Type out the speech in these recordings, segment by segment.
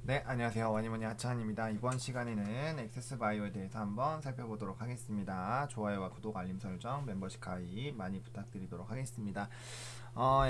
네, 안녕하세요. 원이모니 하창한입니다. 이번 시간에는 액세스바이오에 대해서 한번 살펴보도록 하겠습니다. 좋아요와 구독, 알림 설정, 멤버십 가입 많이 부탁드리도록 하겠습니다.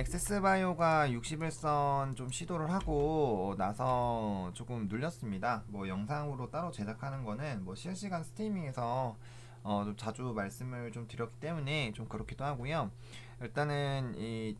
액세스바이오가 60일선 좀 시도를 하고 나서 조금 눌렸습니다. 뭐 영상으로 따로 제작하는 거는 뭐 실시간 스트리밍에서 좀 자주 말씀을 좀 드렸기 때문에 좀 그렇기도 하고요. 일단은 이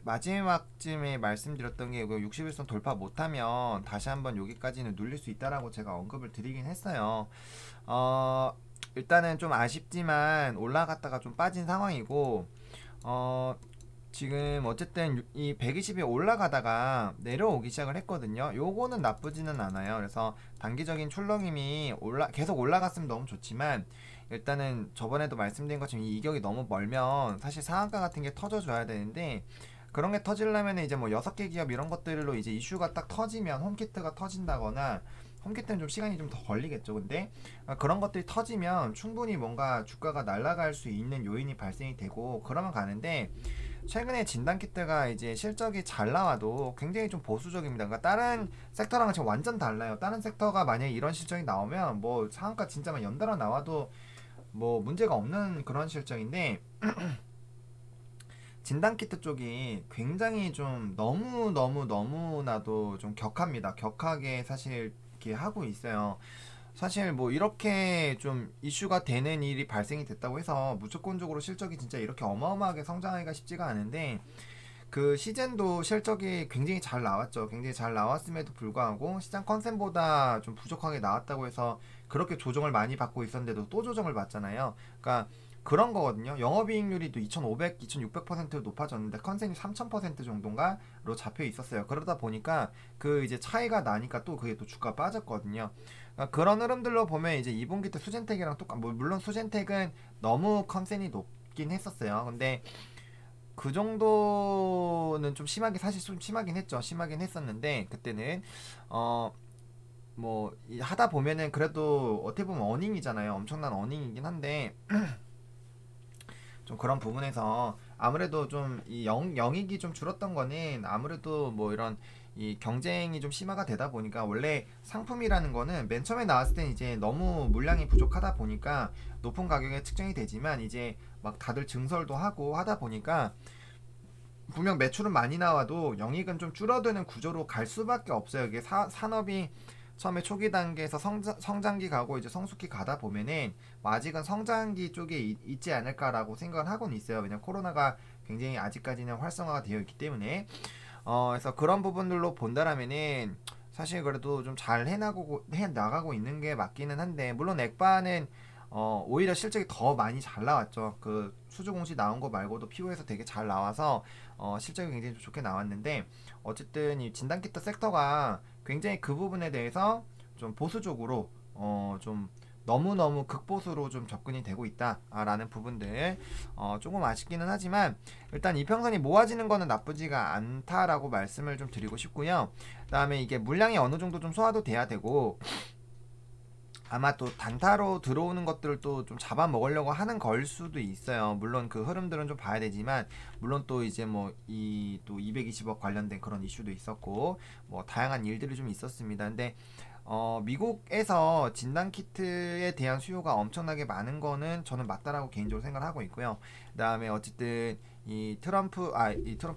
마지막쯤에 말씀드렸던 게 60일선 돌파 못하면 다시 한번 여기까지는 눌릴 수 있다라고 제가 언급을 드리긴 했어요. 어, 일단은 좀 아쉽지만 올라갔다가 좀 빠진 상황이고, 어, 지금 어쨌든 이 120이 올라가다가 내려오기 시작을 했거든요. 요거는 나쁘지는 않아요. 그래서 단기적인 출렁임이 계속 올라갔으면 너무 좋지만, 일단은 저번에도 말씀드린 것처럼 이 이격이 너무 멀면 사실 상한가 같은 게 터져줘야 되는데, 그런 게 터지려면 이제 뭐 6개 기업 이런 것들로 이제 이슈가 딱 터지면 홈키트가 터진다거나, 홈키트는 좀 시간이 좀 더 걸리겠죠. 근데 그런 것들이 터지면 충분히 뭔가 주가가 날아갈 수 있는 요인이 발생이 되고 그러면 가는데, 최근에 진단키트가 이제 실적이 잘 나와도 굉장히 좀 보수적입니다. 그러니까 다른 섹터랑은 지금 완전 달라요. 다른 섹터가 만약에 이런 실적이 나오면 뭐 상한가 진짜만 연달아 나와도 뭐 문제가 없는 그런 실적인데, 진단키트 쪽이 굉장히 좀 너무나도 좀 격합니다. 격하게 사실 이렇게 하고 있어요. 사실 뭐 이렇게 좀 이슈가 되는 일이 발생이 됐다고 해서 무조건적으로 실적이 진짜 이렇게 어마어마하게 성장하기가 쉽지가 않은데, 그 시젠도 실적이 굉장히 잘 나왔죠. 굉장히 잘 나왔음에도 불구하고 시장 컨센보다 좀 부족하게 나왔다고 해서 그렇게 조정을 많이 받고 있었는데도 또 조정을 받잖아요. 그러니까 그런 거거든요. 영업이익률이 또 2,500, 2,600% 높아졌는데 컨센이 3,000% 정도인가로 잡혀 있었어요. 그러다 보니까 그 이제 차이가 나니까 또 그게 또 주가 빠졌거든요. 그러니까 그런 흐름들로 보면 이제 2분기 때 수젠텍이랑 똑같, 뭐 물론 수젠텍은 너무 컨센이 높긴 했었어요. 근데 그 정도는 좀 심하게, 사실 좀 심하긴 했죠. 심하긴 했었는데 그때는 어 뭐 하다 보면은 그래도 어떻게 보면 어닝이잖아요. 엄청난 어닝이긴 한데 좀 그런 부분에서 아무래도 좀 이 영익이 좀 줄었던 거는 아무래도 뭐 이런 이 경쟁이 좀 심화가 되다 보니까, 원래 상품이라는 거는 맨 처음에 나왔을 땐 이제 너무 물량이 부족하다 보니까 높은 가격에 측정이 되지만, 이제 막 다들 증설도 하고 하다 보니까 분명 매출은 많이 나와도 영익은 좀 줄어드는 구조로 갈 수밖에 없어요. 이게 산업이 처음에 초기 단계에서 성장기 가고 이제 성숙기 가다 보면은 뭐 아직은 성장기 쪽에 있지 않을까라고 생각을 하고는 있어요. 왜냐면 코로나가 굉장히 아직까지는 활성화가 되어 있기 때문에. 그래서 그런 부분들로 본다라면은 사실 그래도 좀 잘 해나가고 있는 게 맞기는 한데, 물론 액바는 오히려 실적이 더 많이 잘 나왔죠. 그 수주공시 나온 거 말고도 피오에서 되게 잘 나와서 실적이 굉장히 좋게 나왔는데, 어쨌든 이 진단키트 섹터가 굉장히 그 부분에 대해서 좀 보수적으로 좀 너무너무 극보수로 좀 접근이 되고 있다라는 부분들, 조금 아쉽기는 하지만 일단 이평선이 모아지는 거는 나쁘지가 않다라고 말씀을 좀 드리고 싶고요. 그 다음에 이게 물량이 어느 정도 좀 소화도 돼야 되고, 아마 또 단타로 들어오는 것들을 또 좀 잡아먹으려고 하는 걸 수도 있어요. 물론 그 흐름들은 좀 봐야 되지만, 물론 또 이제 뭐 이 또 220억 관련된 그런 이슈도 있었고 뭐 다양한 일들이 좀 있었습니다. 근데 미국에서 진단키트에 대한 수요가 엄청나게 많은 거는 저는 맞다라고 개인적으로 생각을 하고 있고요. 그 다음에 어쨌든 이 트럼프가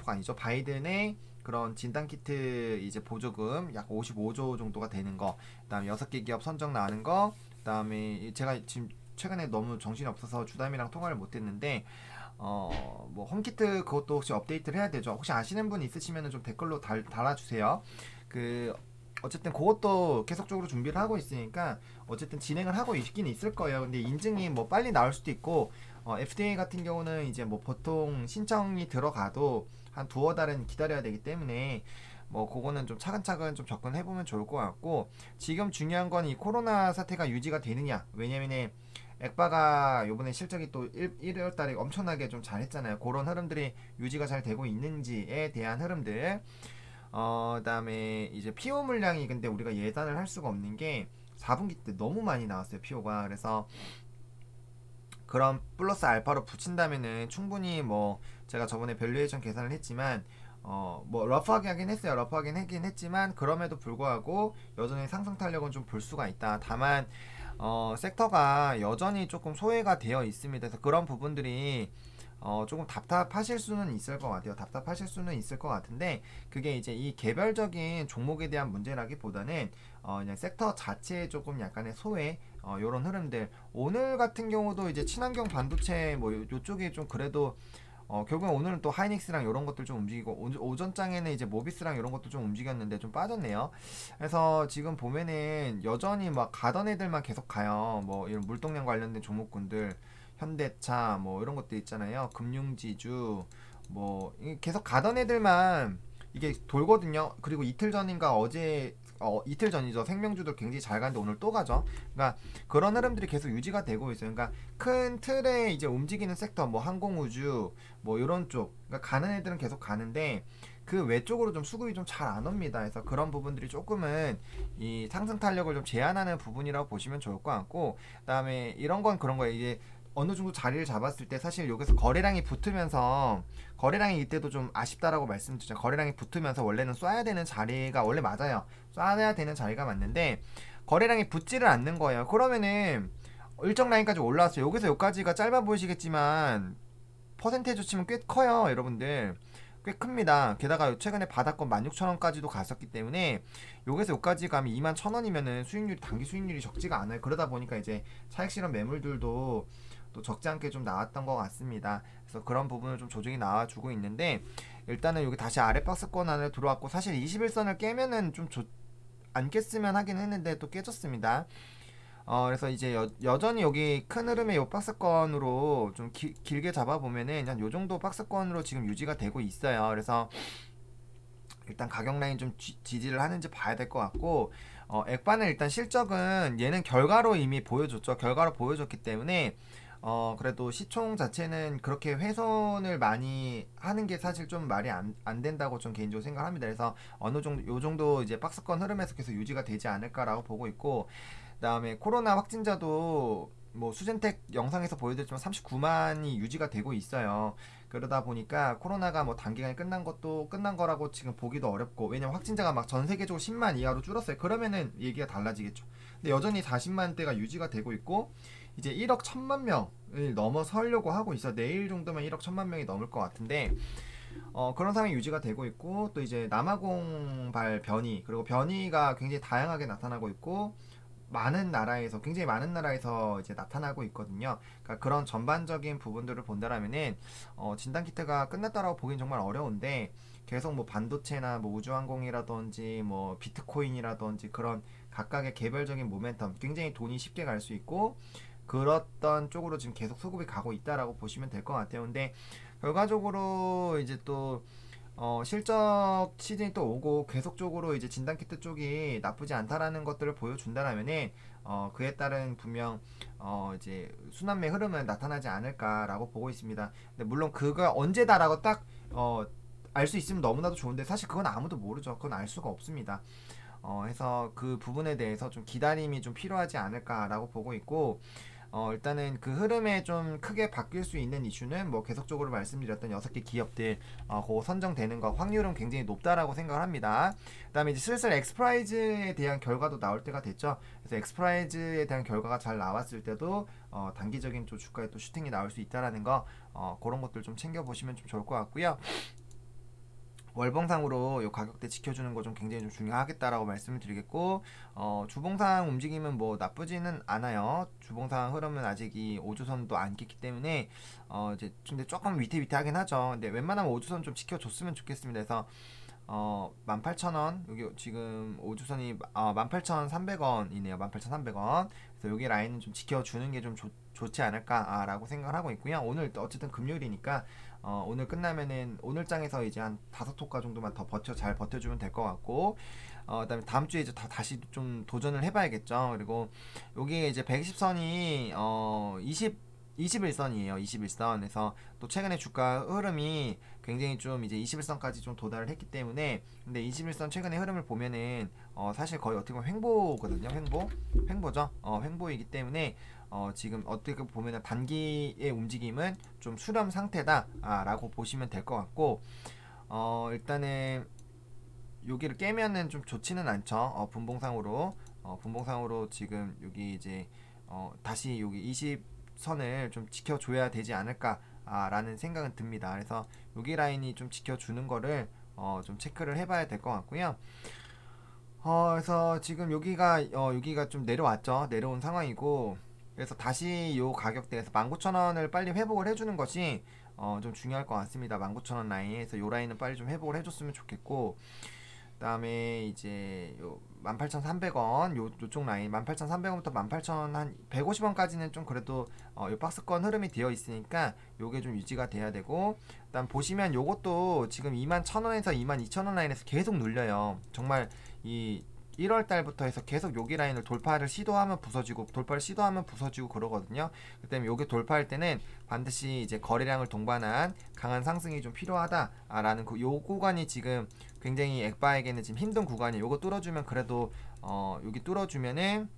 아니죠. 바이든의 그런 진단키트 이제 보조금 약 55조 정도가 되는 거, 그다음에 6개 기업 선정 나는 거, 그다음에 제가 지금 최근에 너무 정신이 없어서 주담이랑 통화를 못 했는데, 뭐 홈키트 그것도 혹시 업데이트를 해야 되죠. 혹시 아시는 분 있으시면 좀 댓글로 달아주세요. 그 어쨌든 그것도 계속적으로 준비를 하고 있으니까 어쨌든 진행을 하고 있긴 있을 거예요. 근데 인증이 뭐 빨리 나올 수도 있고, FDA 같은 경우는 이제 뭐 보통 신청이 들어가도 한 두어 달은 기다려야 되기 때문에 뭐 그거는 좀 차근차근 좀 접근해보면 좋을 것 같고, 지금 중요한 건 이 코로나 사태가 유지가 되느냐. 왜냐면은 액바가 요번에 실적이 또 1월 달에 엄청나게 좀 잘했잖아요. 그런 흐름들이 유지가 잘 되고 있는지에 대한 흐름들. 그다음에 이제 피오 물량이, 근데 우리가 예단을 할 수가 없는 게 4분기 때 너무 많이 나왔어요, 피오가. 그래서 그런 플러스 알파로 붙인다면은 충분히 뭐 제가 저번에 밸류에이션 계산을 했지만 뭐 러프하게 하긴 했어요. 러프하긴 하긴 했지만 그럼에도 불구하고 여전히 상승 탄력은 좀 볼 수가 있다. 다만 섹터가 여전히 조금 소외가 되어 있습니다. 그래서 그런 부분들이 조금 답답하실 수는 있을 것 같아요. 답답하실 수는 있을 것 같은데 그게 이제 이 개별적인 종목에 대한 문제라기보다는 그냥 섹터 자체에 조금 약간의 소외 요런 흐름들. 오늘 같은 경우도 이제 친환경 반도체 뭐 요쪽이 좀 그래도 결국엔 오늘은 또 하이닉스랑 이런 것들 좀 움직이고 오전장에는 이제 모비스랑 이런 것도 좀 움직였는데 좀 빠졌네요. 그래서 지금 보면은 여전히 막 가던 애들만 계속 가요. 뭐 이런 물동량 관련된 종목군들 현대차 뭐 이런 것도 있잖아요. 금융지주 뭐 계속 가던 애들만 이게 돌거든요. 그리고 이틀 전인가 어제 이틀 전이죠. 생명주도 굉장히 잘 가는데 오늘 또 가죠. 그러니까 그런 흐름들이 계속 유지가 되고 있어요. 그러니까 큰 틀에 이제 움직이는 섹터 뭐 항공우주 뭐 이런 쪽 그러니까 가는 애들은 계속 가는데 그 외쪽으로 좀 수급이 좀 잘 안 옵니다. 그래서 그런 부분들이 조금은 이 상승 탄력을 좀 제한하는 부분이라고 보시면 좋을 것 같고 그다음에 이런 건 그런 거예요. 이제 어느 정도 자리를 잡았을 때 사실 여기서 거래량이 붙으면서 거래량이 이때도 좀 아쉽다라고 말씀드렸죠. 거래량이 붙으면서 원래는 쏴야 되는 자리가 원래 맞아요. 쏴야 되는 자리가 맞는데 거래량이 붙지를 않는 거예요. 그러면은 일정 라인까지 올라왔어요. 여기서 여기까지가 짧아 보이시겠지만 퍼센테이지 치면 꽤 커요, 여러분들. 꽤 큽니다. 게다가 최근에 바닥권 16,000원까지도 갔었기 때문에 여기서 여기까지 가면 21,000원이면은 수익률이 단기 수익률이 적지가 않아요. 그러다 보니까 이제 차익 실현 매물들도 또 적지 않게 좀 나왔던 것 같습니다. 그래서 그런 부분을 좀 조정이 나와주고 있는데 일단은 여기 다시 아래 박스권 안에 들어왔고 사실 21선을 깨면은 좀 안 깼으면 하긴 했는데 또 깨졌습니다. 그래서 이제 여전히 여기 큰 흐름의 요 박스권으로 좀 길게 잡아보면은 한 요 정도 박스권으로 지금 유지가 되고 있어요. 그래서 일단 가격 라인 좀 지지를 하는지 봐야 될 것 같고 액반은 일단 실적은 얘는 결과로 이미 보여줬죠. 결과로 보여줬기 때문에 그래도 시총 자체는 그렇게 훼손을 많이 하는 게 사실 좀 말이 안 된다고 좀 개인적으로 생각합니다. 그래서 어느 정도 요 정도 이제 박스권 흐름에서 계속 유지가 되지 않을까라고 보고 있고 그다음에 코로나 확진자도 뭐 수젠텍 영상에서 보여드렸지만 39만이 유지가 되고 있어요. 그러다 보니까 코로나가 뭐 단기간에 끝난 것도 끝난 거라고 지금 보기도 어렵고 왜냐면 확진자가 막 전 세계적으로 10만 이하로 줄었어요. 그러면은 얘기가 달라지겠죠. 근데 여전히 40만대가 유지가 되고 있고 이제 1억 1천만 명을 넘어서려고 하고 있어. 내일 정도면 1억 1천만 명이 넘을 것 같은데 그런 상황이 유지가 되고 있고 또 이제 남아공발 변이 그리고 변이가 굉장히 다양하게 나타나고 있고 많은 나라에서 굉장히 많은 나라에서 이제 나타나고 있거든요. 그러니까 그런 전반적인 부분들을 본다라면은 진단 키트가 끝났다라고 보긴 정말 어려운데 계속 뭐 반도체나 뭐 우주항공이라든지 뭐 비트코인이라든지 그런 각각의 개별적인 모멘텀 굉장히 돈이 쉽게 갈 수 있고 그렇던 쪽으로 지금 계속 수급이 가고 있다라고 보시면 될 것 같아요. 근데 결과적으로 이제 또 실적 시즌이 또 오고 계속적으로 이제 진단키트 쪽이 나쁘지 않다라는 것들을 보여준다라면은 그에 따른 분명 이제 순환매 흐름은 나타나지 않을까라고 보고 있습니다. 근데 물론 그가 언제다라고 딱 알 수 있으면 너무나도 좋은데 사실 그건 아무도 모르죠. 그건 알 수가 없습니다. 해서 그 부분에 대해서 좀 기다림이 좀 필요하지 않을까라고 보고 있고 일단은 그 흐름에 좀 크게 바뀔 수 있는 이슈는 뭐 계속적으로 말씀드렸던 6개 기업들 그거 선정되는 거 확률은 굉장히 높다라고 생각을 합니다. 그 다음에 이제 슬슬 엑스프라이즈에 대한 결과도 나올 때가 됐죠. 그래서 엑스프라이즈에 대한 결과가 잘 나왔을 때도 단기적인 또 주가에 또 슈팅이 나올 수 있다라는 거 그런 것들 좀 챙겨보시면 좀 좋을 것 같고요. 월봉상으로 요 가격대 지켜주는 거 좀 굉장히 좀 중요하겠다라고 말씀을 드리겠고 주봉상 움직임은 뭐 나쁘지는 않아요. 주봉상 흐름은 아직 이 5주선도 안 깼기 때문에 이제 근데 조금 위태위태하긴 하죠. 근데 웬만하면 5주선 좀 지켜줬으면 좋겠습니다. 그래서 18,000원 여기 지금 5주선이 18,300원이네요. 18,300원. 그래서 여기 라인은 좀 지켜주는 게 좀 좋지 않을까라고 생각을 하고 있고요. 오늘 어쨌든 금요일이니까 오늘 끝나면은 오늘 장에서 이제 한 5호가 정도만 더 잘 버텨주면 될 것 같고 그다음에 다음 주에 이제 다시 좀 도전을 해봐야겠죠. 그리고 여기 이제 120선이 21선이에요. 21선에서 또 최근에 주가 흐름이 굉장히 좀 이제 21선까지 좀 도달을 했기 때문에 근데 21선 최근의 흐름을 보면은 사실 거의 어떻게 보면 횡보거든요. 횡보죠. 횡보이기 때문에 지금 어떻게 보면은 단기의 움직임은 좀 수렴 상태다 라고 보시면 될 것 같고 일단은 여기를 깨면은 좀 좋지는 않죠. 분봉상으로 지금 여기 이제 다시 여기 20선을 좀 지켜줘야 되지 않을까 라는 생각은 듭니다. 그래서 여기 라인이 좀 지켜주는 거를 좀 체크를 해봐야 될 것 같고요. 그래서 지금 여기가 좀 내려왔죠. 내려온 상황이고, 그래서 다시 요 가격대에서 19,000원을 빨리 회복을 해주는 것이 좀 중요할 것 같습니다. 19,000원 라인에서 요 라인은 빨리 좀 회복을 해줬으면 좋겠고, 그다음에 이제 요 18,300원 요쪽 라인 18,300원부터 18,000 한 150원까지는 좀 그래도 요 박스권 흐름이 되어 있으니까 요게 좀 유지가 돼야 되고, 그다음 보시면 요것도 지금 21,000원에서 22,000원 라인에서 계속 눌려요. 정말 이 1월 달부터 해서 계속 여기 라인을 돌파를 시도하면 부서지고 돌파를 시도하면 부서지고 그러거든요. 그 때문에 요게 돌파할 때는 반드시 이제 거래량을 동반한 강한 상승이 좀 필요하다라는 요 구간이 지금 굉장히 엑바에게는 지금 힘든 구간이, 요거 뚫어주면 그래도 여기 뚫어주면은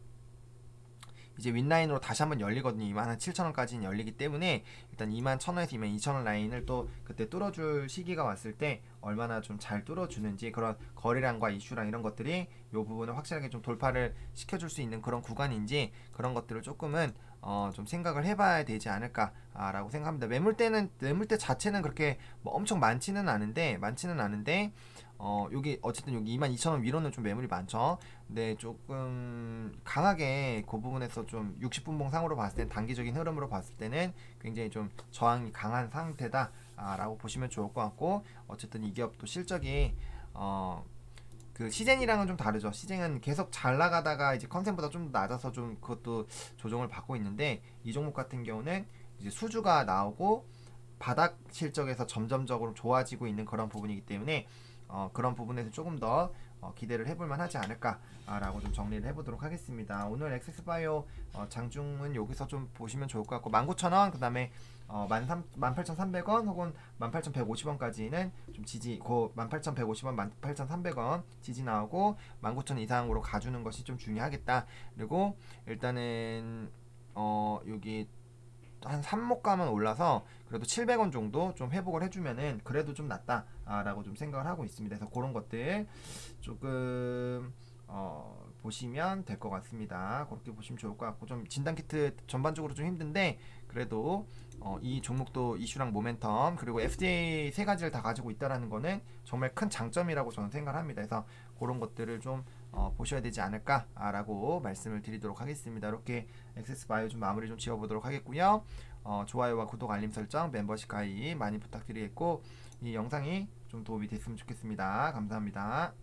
이제 윗라인으로 다시 한번 열리거든요. 27,000원까지는 열리기 때문에 일단 21,000원에서 22,000원 라인을 또 그때 뚫어줄 시기가 왔을 때 얼마나 좀 잘 뚫어주는지, 그런 거래량과 이슈랑 이런 것들이 요 부분을 확실하게 좀 돌파를 시켜줄 수 있는 그런 구간인지, 그런 것들을 조금은 좀 생각을 해봐야 되지 않을까라고 생각합니다. 매물대 자체는 그렇게 뭐 엄청 많지는 않은데 여기 어쨌든 여기 22,000원 위로는 좀 매물이 많죠. 근데 조금 강하게 그 부분에서 좀 60분봉 상으로 봤을 때, 단기적인 흐름으로 봤을 때는 굉장히 좀 저항이 강한 상태다 라고 보시면 좋을 것 같고, 어쨌든 이 기업도 실적이 그 시젠이랑은 좀 다르죠. 시젠은 계속 잘 나가다가 이제 컨센보다 좀 낮아서 좀 그것도 조정을 받고 있는데, 이 종목 같은 경우는 이제 수주가 나오고 바닥 실적에서 점점적으로 좋아지고 있는 그런 부분이기 때문에 그런 부분에서 조금 더 기대를 해볼만 하지 않을까라고 좀 정리를 해보도록 하겠습니다. 오늘 엑세스바이오 장중은 여기서 좀 보시면 좋을 것 같고, 19,000원, 그 다음에 18,300원 혹은 18,150원까지는 좀 지지, 18,150원, 18,300원 지지 나오고 19,000원 이상으로 가주는 것이 좀 중요하겠다. 그리고 일단은 여기 한 3목 가면 올라서 그래도 700원 정도 좀 회복을 해주면은 그래도 좀 낫다라고 좀 생각을 하고 있습니다. 그래서 그런 것들 조금 보시면 될 것 같습니다. 그렇게 보시면 좋을 것 같고, 좀 진단키트 전반적으로 좀 힘든데 그래도 이 종목도 이슈랑 모멘텀 그리고 FJ 세 가지를 다 가지고 있다라는 거는 정말 큰 장점이라고 저는 생각을 합니다. 그래서 그런 것들을 좀 보셔야 되지 않을까라고 말씀을 드리도록 하겠습니다. 이렇게 엑세스바이오 좀 마무리 좀 지어보도록 하겠고요. 좋아요와 구독, 알림 설정, 멤버십 가입 많이 부탁드리겠고, 이 영상이 좀 도움이 됐으면 좋겠습니다. 감사합니다.